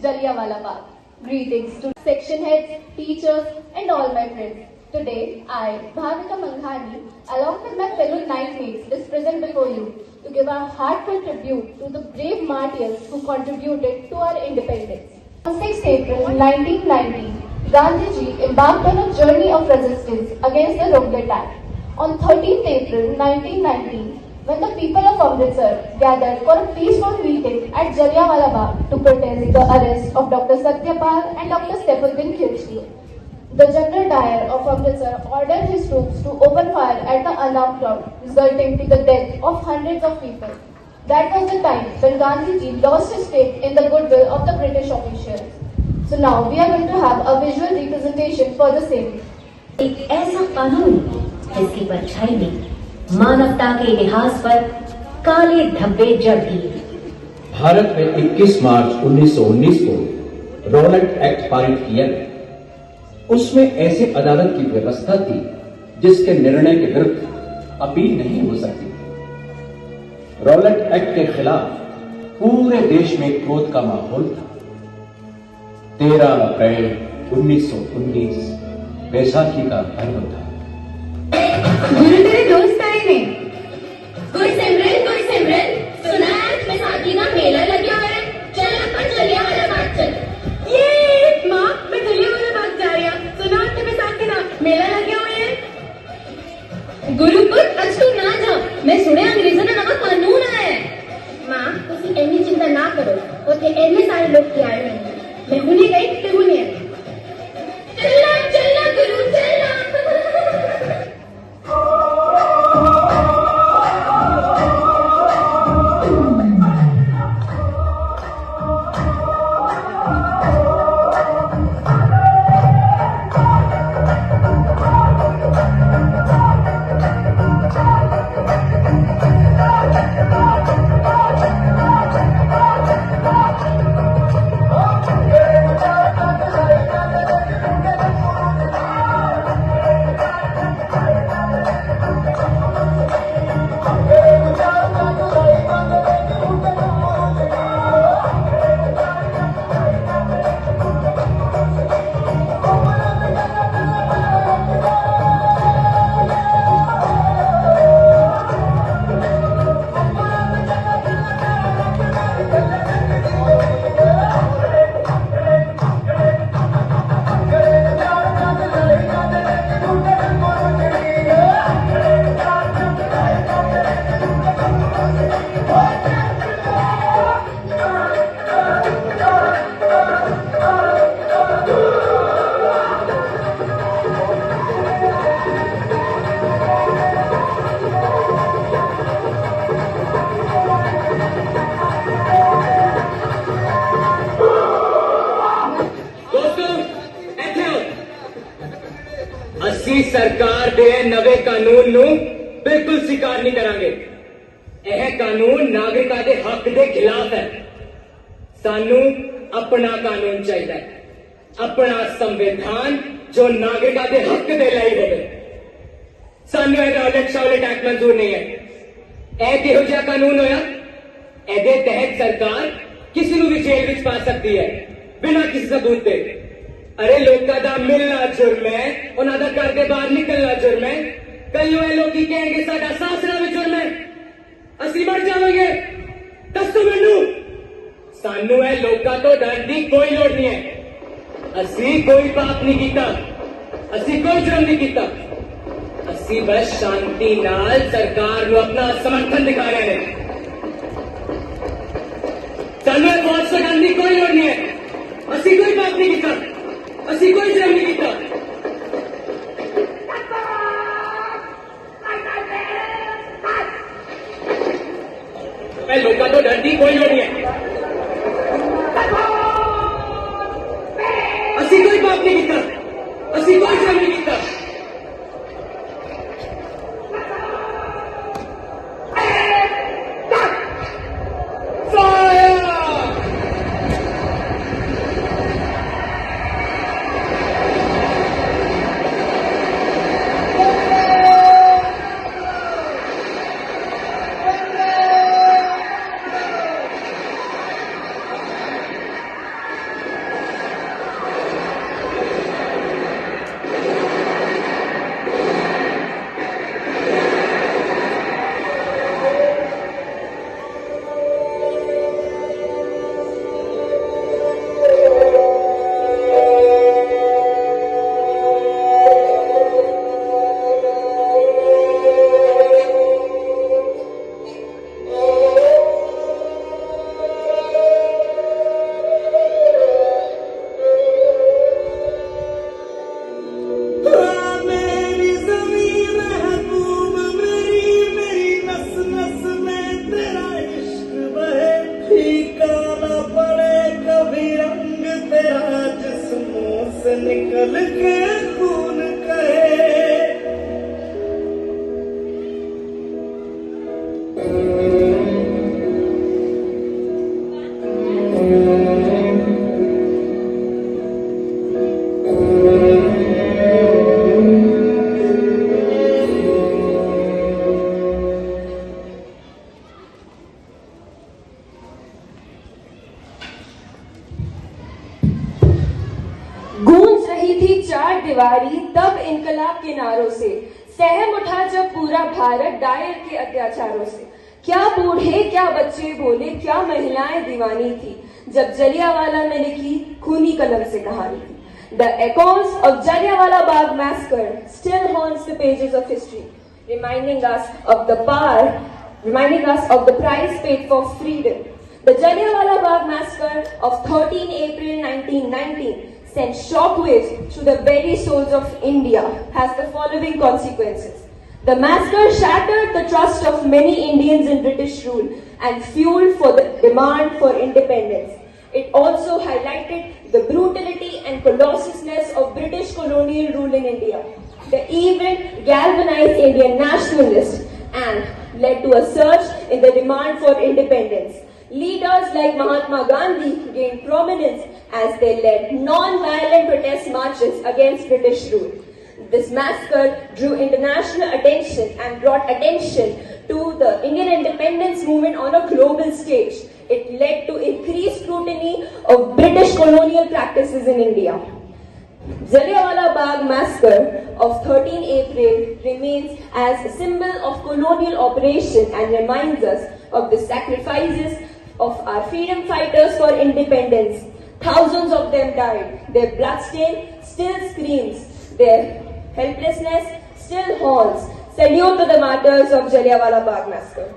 Jallianwala Bagh. Greetings to section heads, teachers and all my friends. Today, I, Bhavika Manghani, along with my fellow Knightmates, is present before you to give our heartfelt tribute to the brave martyrs who contributed to our independence. On 6th April 1919, Gandhiji embarked on a journey of resistance against the Rohillat Act. On 13th April 1919, when the people of Amritsar gathered for a peaceful meeting at Jallianwala Bagh to protest the arrest of Dr. Satyapal and Dr. Saifuddin Khilji, the General Dyer of Amritsar ordered his troops to open fire at the unarmed crowd, resulting to the death of hundreds of people. That was the time when Gandhiji lost his faith in the goodwill of the British officials. So now we are going to have a visual representation for the same. एक ऐसा कानून जिसकी परछाई में मानवता के इतिहास पर काले धब्बे जड़ दिए। भारत में 21 मार्च 1919 को रॉलेट एक्ट पारित किया गया। उसमें ऐसे अदालत की व्यवस्था थी जिसके निर्णय के विरुद्ध अपील नहीं हो सकती। रॉलेट एक्ट के खिलाफ पूरे देश में क्रोध का माहौल था। 13 अप्रैल 1919 बैसाखी का पर्व था। गुरु तेरे दोस्त आए हैं। गुरसिमरन सुना है बैसाखी का मेला लगा हुआ है। चल अपन जलियांवाला बाग चल। ये माँ मैं जलियांवाला बाग जा रही हूँ। सुना है बैसाखी का मेला लगा हुआ है। गुरुपुत्र आज तू ना जा। मैं सुने अंग्रेजों ने नवा कानून आया है। माँ तुसी इतनी चिंता ना करो। उसे इतने सारे लोग की आए हैं। मैं हुनी गई ते हुनी है। चलना गुरु चलना। सरकार दे नवे कानून नू बिल्कुल स्वीकार नहीं करांगे। यह कानून नागरिकों के हक के खिलाफ है। सानू अपना कानून चाहिए, अपना संविधान जो नागरिकों के हक के लिए होवे। सानू रॉलेट शॉलेट एक्ट मंजूर नहीं है। यह किहो जिहा कानून होया, एदे तहत सरकार किसी नू भी जेल विच पा सकती है बिना किसी सबूत दे। अरे लोगों का मिलना जुर्म है, उन्होंने घर के बाहर निकलना जुर्म है। कल लोग कहेंगे साडा सासरा भी जुर्म है, असली मर जावांगे। दसो मैनू सानू है लोगों तो डर की कोई लोड़ नहीं है। असी कोई पाप नहीं किया, असी कोई जुर्म नहीं किया। असी बस शांति नाल सरकार को अपना समर्थन दिखा रहे हैं। सानू फौज से डरने की कोई लोड़ नहीं है। असी कोई पाप नहीं किया, असी कोई जुर्म नहीं किया। लोगों तो डर की कोई लोड़ नहीं है। असी कोई पाप नहीं किया, असी कोई जुर्म नहीं किया। निकल के खून कहे। गूंज रही थी चार दीवारी तब इनकलाब के नारों से, सहम उठा जब पूरा भारत डायर के अत्याचारों से। क्या बूढ़े क्या बच्चे बोले, क्या महिलाएं दीवानी थी जब जलियांवाला में लिखी खूनी कलम से कहानी थी। The echoes of Jallianwala Bagh massacre still haunts the pages of history, reminding us of the price paid for freedom. The Jallianwala Bagh massacre of 13 April 1919 sent shockwaves through the very souls of India, has the following consequences. The massacre shattered the trust of many Indians in British rule and fuel for the demand for independence. It also highlighted the brutality and colossusness of British colonial rule in India. The event galvanized Indian nationalists and led to a surge in the demand for independence. Leaders like Mahatma Gandhi gained prominence as they led non-violent protest marches against British rule. This massacre drew international attention and brought attention to the Indian independence movement on a global stage. It led to increased scrutiny of British colonial practices in India. Jallianwala Bagh massacre of 13 April remains as a symbol of colonial operation and reminds us of the sacrifices of our freedom fighters for independence. Thousands of them died. Their bloodstain still screams. Their helplessness still haunts. Salute to the martyrs of Jallianwala Bagh massacre.